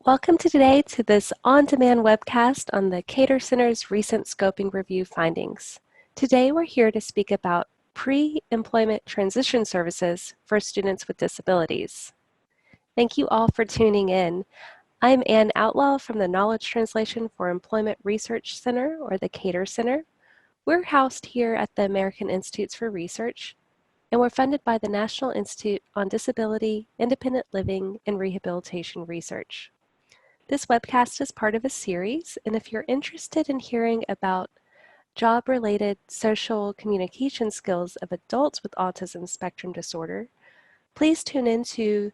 Welcome today to this on-demand webcast on the KTER Center's recent scoping review findings. Today we're here to speak about pre-employment transition services for students with disabilities. Thank you all for tuning in. I'm Ann Outlaw from the Knowledge Translation for Employment Research Center, or the KTER Center. We're housed here at the American Institutes for Research, and we're funded by the National Institute on Disability, Independent Living, and Rehabilitation Research. This webcast is part of a series, and if you're interested in hearing about job-related social communication skills of adults with autism spectrum disorder, please tune in to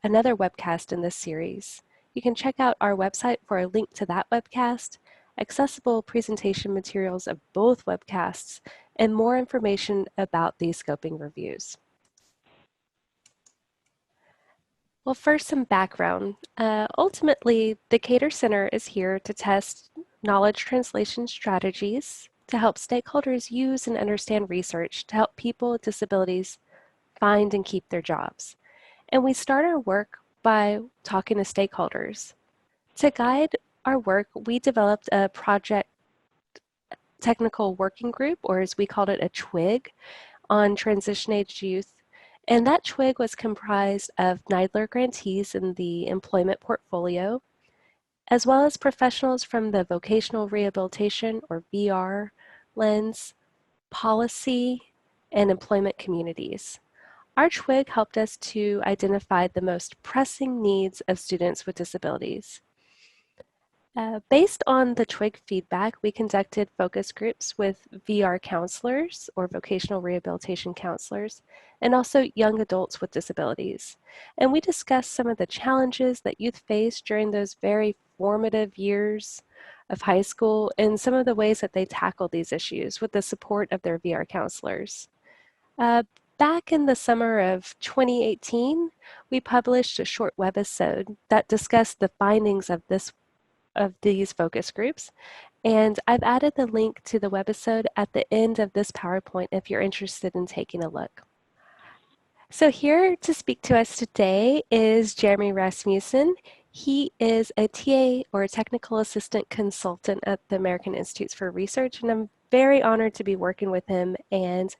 another webcast in this series. You can check out our website for a link to that webcast, accessible presentation materials of both webcasts, and more information about these scoping reviews. Well, first, some background. Ultimately, the KTER Center is here to test knowledge translation strategies to help stakeholders use and understand research to help people with disabilities find and keep their jobs. And we start our work by talking to stakeholders. To guide our work, we developed a project technical working group, or as we called it, a TWIG, on transition-age youth. And that TWIG was comprised of NIDLR grantees in the employment portfolio, as well as professionals from the vocational rehabilitation, or VR, lens, policy, and employment communities. Our TWIG helped us to identify the most pressing needs of students with disabilities. Based on the TWIG feedback, we conducted focus groups with VR counselors, or vocational rehabilitation counselors, and also young adults with disabilities. And we discussed some of the challenges that youth face during those very formative years of high school and some of the ways that they tackle these issues with the support of their VR counselors. Back in the summer of 2018, we published a short webisode that discussed the findings of these focus groups, and I've added the link to the webisode at the end of this PowerPoint if you're interested in taking a look. So here to speak to us today is Jeremy Rasmussen. He is a TA, or a technical assistant consultant at the American Institutes for Research, and I'm very honored to be working with him, and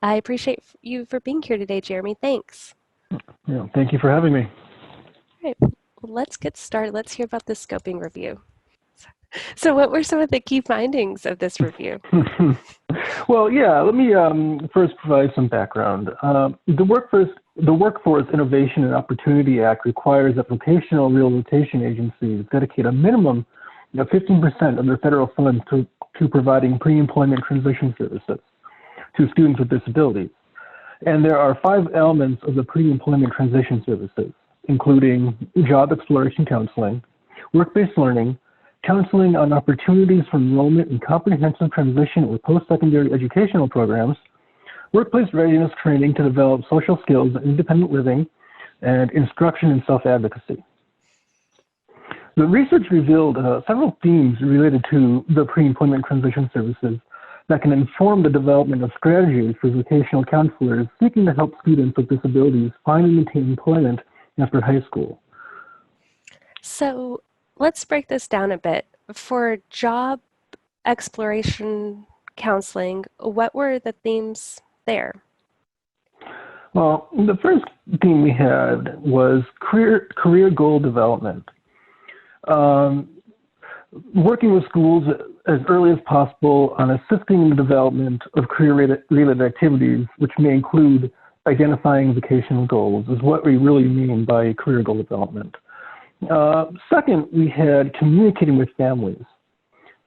I appreciate you for being here today, Jeremy. Thanks. Yeah, thank you for having me. All right. Let's get started. Let's hear about the scoping review. So what were some of the key findings of this review? Well, yeah, let me first provide some background. The Workforce Innovation and Opportunity Act requires that vocational rehabilitation agencies dedicate a minimum of 15% of their federal funds to providing pre-employment transition services to students with disabilities. And there are 5 elements of the pre-employment transition services, including job exploration counseling, work-based learning, counseling on opportunities for enrollment in comprehensive transition or post-secondary educational programs, workplace readiness training to develop social skills and independent living, and instruction in self-advocacy. The research revealed several themes related to the pre-employment transition services that can inform the development of strategies for vocational counselors seeking to help students with disabilities find and maintain employment after high school. So let's break this down a bit. For job exploration counseling, what were the themes there? Well, the first theme we had was career goal development. Working with schools as early as possible on assisting in the development of career-related activities, which may include identifying vocational goals, is what we really mean by career goal development. Second, we had communicating with families.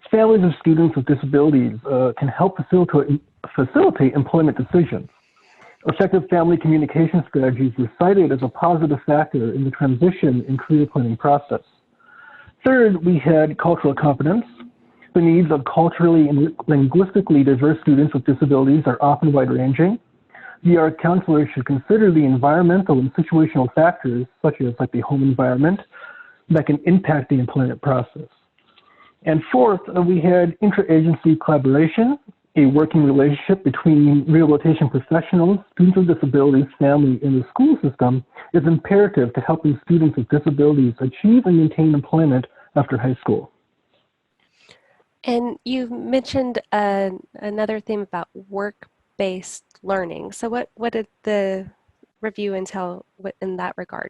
Families of students with disabilities can help facilitate employment decisions. Effective family communication strategies were cited as a positive factor in the transition and career planning process. Third, we had cultural competence. The needs of culturally and linguistically diverse students with disabilities are often wide-ranging. VR counselors should consider the environmental and situational factors, such as the home environment, that can impact the employment process. And fourth, we had intra-agency collaboration a working relationship between rehabilitation professionals, students with disabilities, family, and the school system is imperative to helping students with disabilities achieve and maintain employment after high school. And you mentioned another theme about work-based learning. So what did the review entail in that regard?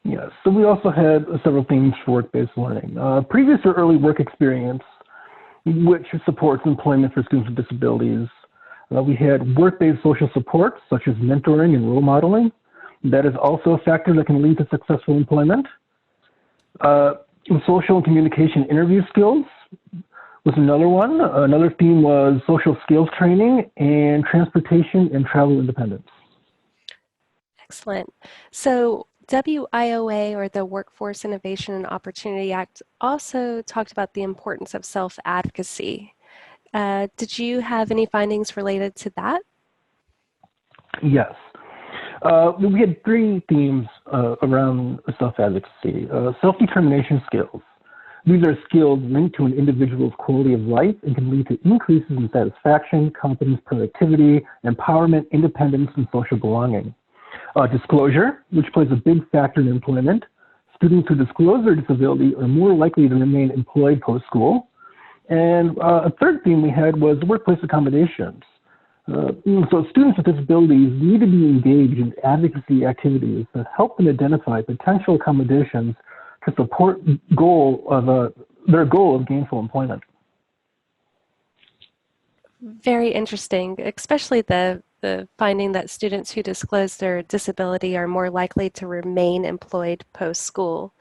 Yes, so we also had several themes for work-based learning. Previous or early work experience, which supports employment for students with disabilities. We had work-based social supports, such as mentoring and role modeling. That is also a factor that can lead to successful employment. Social and communication interview skills was another one. Another theme was social skills training and transportation and travel independence. Excellent. So WIOA, or the Workforce Innovation and Opportunity Act, also talked about the importance of self-advocacy. Did you have any findings related to that? Yes. We had three themes around self-advocacy. Self-determination skills. These are skills linked to an individual's quality of life and can lead to increases in satisfaction, competence, productivity, empowerment, independence, and social belonging. Disclosure, which plays a big factor in employment. Students who disclose their disability are more likely to remain employed post-school. And a third theme we had was workplace accommodations. So students with disabilities need to be engaged in advocacy activities that help them identify potential accommodations to support their goal of gainful employment. Very interesting, especially the finding that students who disclose their disability are more likely to remain employed post-school.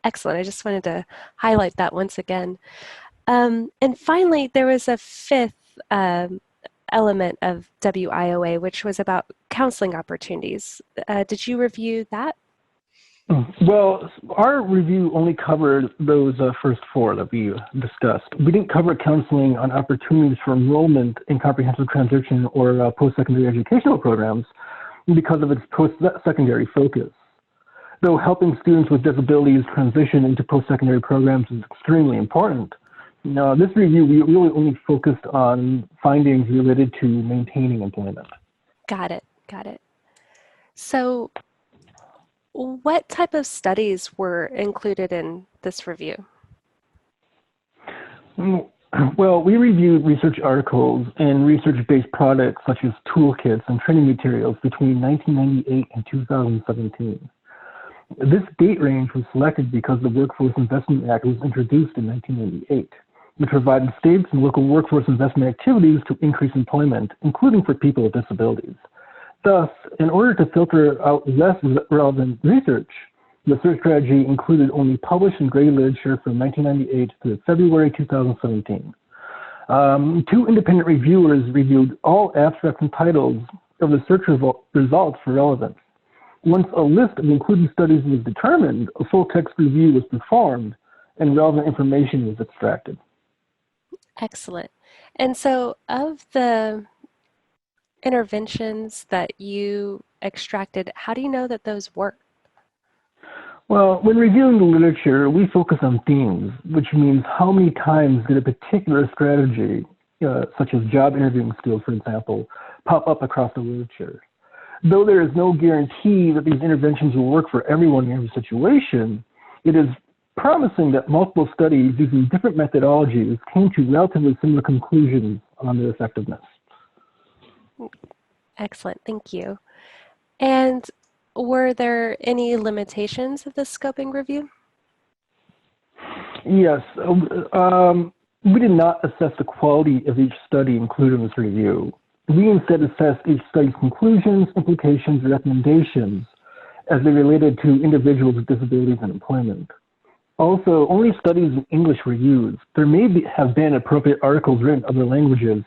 Excellent. I just wanted to highlight that once again. And finally, there was a fifth element of WIOA, which was about counseling opportunities. Did you review that? Well, our review only covered those first four that we discussed. We didn't cover counseling on opportunities for enrollment in comprehensive transition or post-secondary educational programs because of its post-secondary focus. Though helping students with disabilities transition into post-secondary programs is extremely important, this review, we really only focused on findings related to maintaining employment. Got it, got it. So what type of studies were included in this review? Well, we reviewed research articles and research-based products such as toolkits and training materials between 1998 and 2017. This date range was selected because the Workforce Investment Act was introduced in 1998, which provided states and local workforce investment activities to increase employment, including for people with disabilities. Thus, in order to filter out less relevant research, the search strategy included only published and graded literature from 1998 to February 2017. Two independent reviewers reviewed all abstracts and titles of the search results for relevance. Once a list of included studies was determined, a full text review was performed and relevant information was extracted. Excellent. And so of the interventions that you extracted, how do you know that those work? Well, when reviewing the literature, we focus on themes, which means how many times did a particular strategy, such as job interviewing skills, for example, pop up across the literature. Though there is no guarantee that these interventions will work for everyone in every situation, it is promising that multiple studies using different methodologies came to relatively similar conclusions on their effectiveness. Excellent, thank you. And were there any limitations of the scoping review? Yes, we did not assess the quality of each study included in this review. We instead assessed each study's conclusions, implications, and recommendations as they related to individuals with disabilities and employment. Also, only studies in English were used. There may have been appropriate articles written in other languages,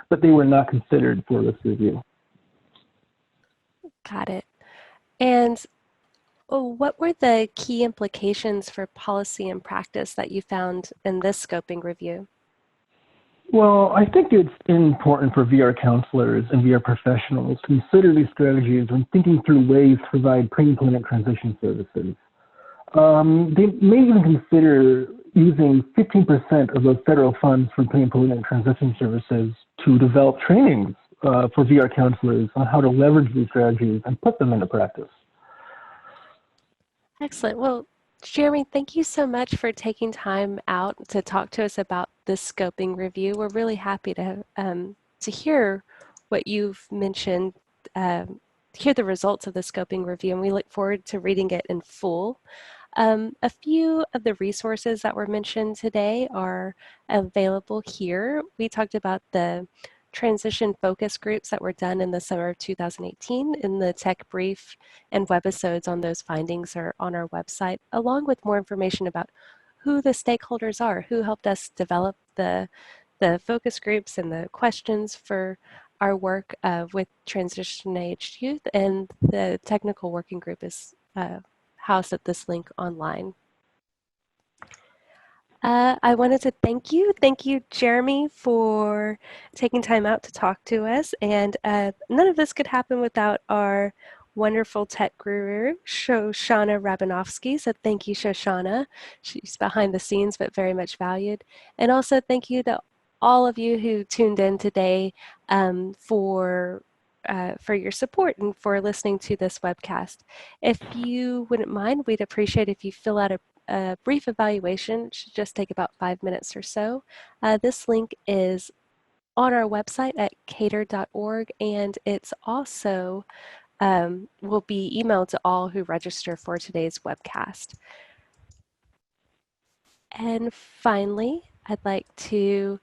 but they were not considered for this review. Got it. And what were the key implications for policy and practice that you found in this scoping review? Well, I think it's important for VR counselors and VR professionals to consider these strategies when thinking through ways to provide pre-employment transition services. They may even consider using 15% of those federal funds for pre-employment transition services to develop trainings for VR counselors on how to leverage these strategies and put them into practice. Excellent. Well, Jeremy, thank you so much for taking time out to talk to us about this scoping review. We're really happy to hear what you've mentioned, hear the results of the scoping review, and we look forward to reading it in full. A few of the resources that were mentioned today are available here. We talked about the transition focus groups that were done in the summer of 2018, and the tech brief and webisodes on those findings are on our website, along with more information about who the stakeholders are, who helped us develop the focus groups and the questions for our work with transition-aged youth, and the technical working group is housed at this link online. I wanted to thank you. Thank you, Jeremy, for taking time out to talk to us. And none of this could happen without our wonderful tech guru, Shoshana Rabinovsky. So thank you, Shoshana. She's behind the scenes, but very much valued. And also thank you to all of you who tuned in today for your support and for listening to this webcast. If you wouldn't mind, we'd appreciate if you fill out a brief evaluation. It should just take about 5 minutes or so. This link is on our website at kter.org, and it's also will be emailed to all who register for today's webcast. And finally, I'd like to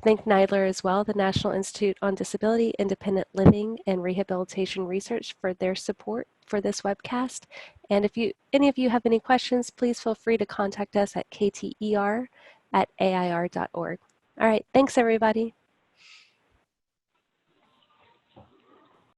thank NIDLR as well, the National Institute on Disability, Independent Living, and Rehabilitation Research, for their support for this webcast. And if any of you have any questions, please feel free to contact us at KTER@AIR.org. All right, thanks everybody.